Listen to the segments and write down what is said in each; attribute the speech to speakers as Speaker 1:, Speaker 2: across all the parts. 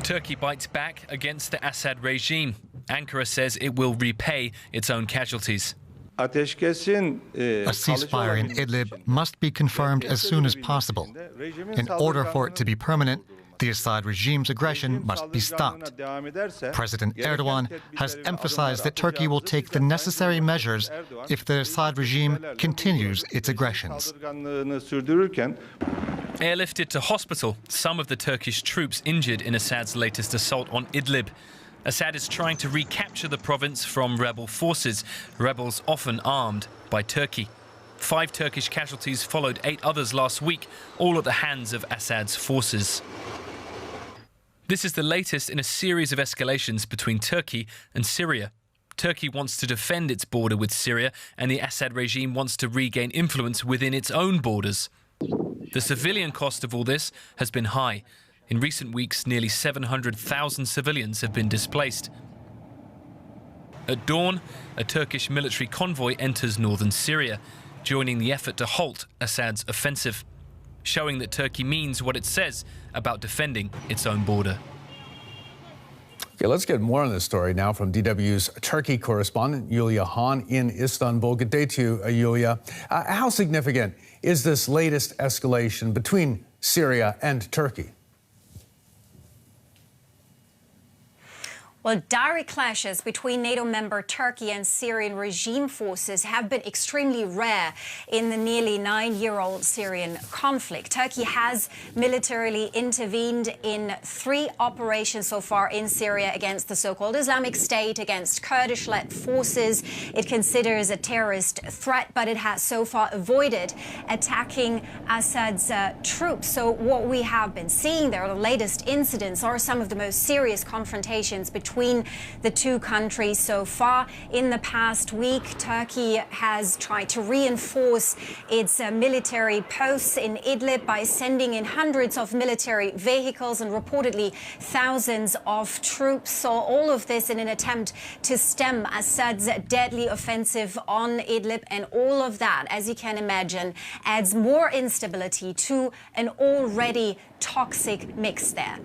Speaker 1: Turkey bites back against the Assad regime. Ankara says it will repay its own casualties.
Speaker 2: A ceasefire in Idlib must be confirmed as soon as possible. In order for it to be permanent, the Assad regime's aggression must be stopped. President Erdogan has emphasized that Turkey will take the necessary measures if the Assad regime continues its aggressions.
Speaker 1: Airlifted to hospital, some of the Turkish troops injured in Assad's latest assault on Idlib. Assad is trying to recapture the province from rebel forces, rebels often armed by Turkey. 5 Turkish casualties followed 8 others last week, all at the hands of Assad's forces. This is the latest in a series of escalations between Turkey and Syria. Turkey wants to defend its border with Syria, and the Assad regime wants to regain influence within its own borders. The civilian cost of all this has been high. In recent weeks, nearly 700,000 civilians have been displaced. At dawn, a Turkish military convoy enters northern Syria, joining the effort to halt Assad's offensive, showing that Turkey means what it says about defending its own border.
Speaker 3: Okay, let's get more on this story now from DW's Turkey correspondent, Yulia Han in Istanbul. Good day to you, Yulia. How significant is this latest escalation between Syria and Turkey?
Speaker 4: Well, direct clashes between NATO member Turkey and Syrian regime forces have been extremely rare in the nearly 9-year-old Syrian conflict. Turkey has militarily intervened in 3 operations so far in Syria against the so-called Islamic State, against Kurdish-led forces it considers a terrorist threat, but it has so far avoided attacking Assad's troops. So what we have been seeing there, the latest incidents, are some of the most serious confrontations between the 2 countries so far. In the past week, Turkey has tried to reinforce its military posts in Idlib by sending in hundreds of military vehicles and reportedly thousands of troops. So all of this in an attempt to stem Assad's deadly offensive on Idlib, and all of that, as you can imagine, adds more instability to an already toxic mix there.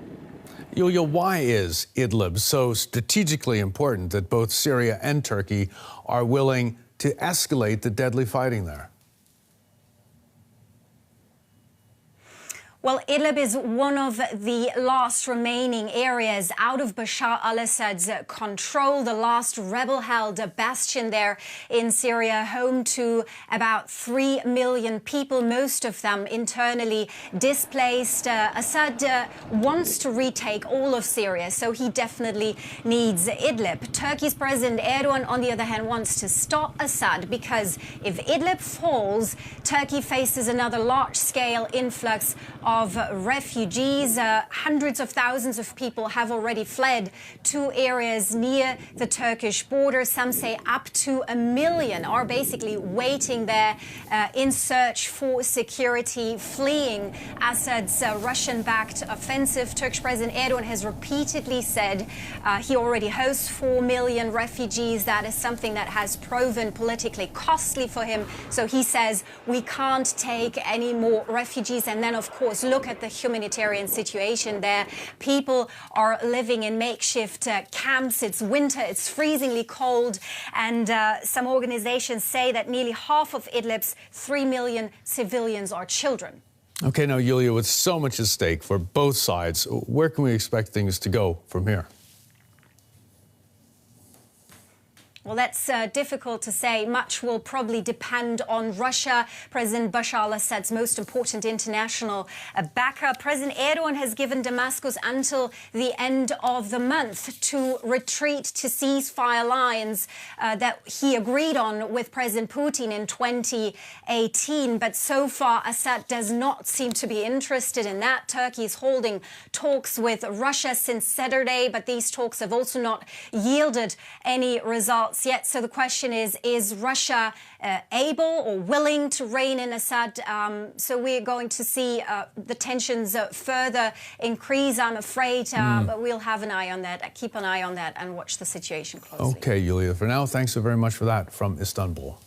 Speaker 3: Yulia, why is Idlib so strategically important that both Syria and Turkey are willing to escalate the deadly fighting there?
Speaker 4: Well, Idlib is one of the last remaining areas out of Bashar al-Assad's control, the last rebel-held bastion there in Syria, home to about 3 million people, most of them internally displaced. Assad wants to retake all of Syria, so he definitely needs Idlib. Turkey's President Erdogan, on the other hand, wants to stop Assad because if Idlib falls, Turkey faces another large-scale influx of refugees. Hundreds of thousands of people have already fled to areas near the Turkish border. Some say up to 1 million are basically waiting there in search for security, fleeing Assad's Russian-backed offensive. Turkish President Erdogan has repeatedly said he already hosts 4 million refugees. That is something that has proven politically costly for him. So he says we can't take any more refugees. And then, of course, look at the humanitarian situation there. People are living in makeshift camps. It's winter, it's freezingly cold, and some organizations say that nearly half of Idlib's 3 million civilians are children.
Speaker 3: Okay, now, Yulia, with so much at stake for both sides, where can we expect things to go from here?
Speaker 4: Well, that's difficult to say. Much will probably depend on Russia, President Bashar al-Assad's most important international backer. President Erdogan has given Damascus until the end of the month to retreat to ceasefire lines that he agreed on with President Putin in 2018. But so far, Assad does not seem to be interested in that. Turkey is holding talks with Russia since Saturday, but these talks have also not yielded any results yet. So the question is Russia able or willing to rein in Assad? So we're going to see the tensions further increase, I'm afraid, but we'll have an eye on that, keep an eye on that and watch the situation closely.
Speaker 3: Okay, Yulia, for now, thanks so very much for that from Istanbul.